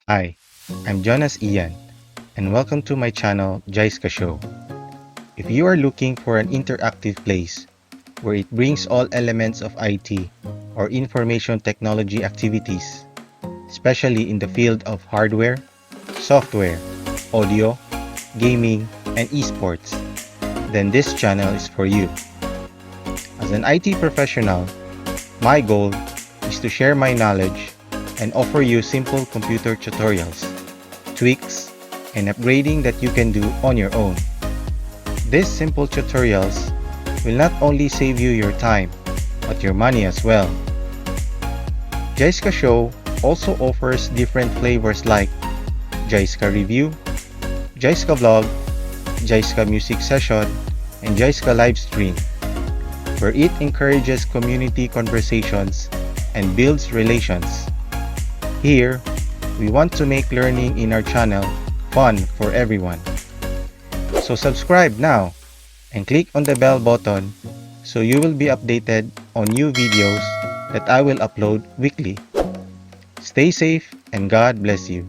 Hi, I'm Jonas Ian, and welcome to my channel, JIESCA Show. If you are looking for an interactive place where it brings all elements of IT or information technology activities, especially in the field of hardware, software, audio, gaming, and esports, then this channel is for you. As an IT professional, my goal is to share my knowledge and offer you simple computer tutorials, tweaks, and upgrading that you can do on your own. These simple tutorials will not only save you your time, but your money as well. JIESCA Show also offers different flavors like JIESCA Review, JIESCA Vlog, JIESCA Music Session, and JIESCA Livestream, where it encourages community conversations and builds relations. Here, we want to make learning in our channel fun for everyone. So subscribe now and click on the bell button so you will be updated on new videos that I will upload weekly. Stay safe and God bless you.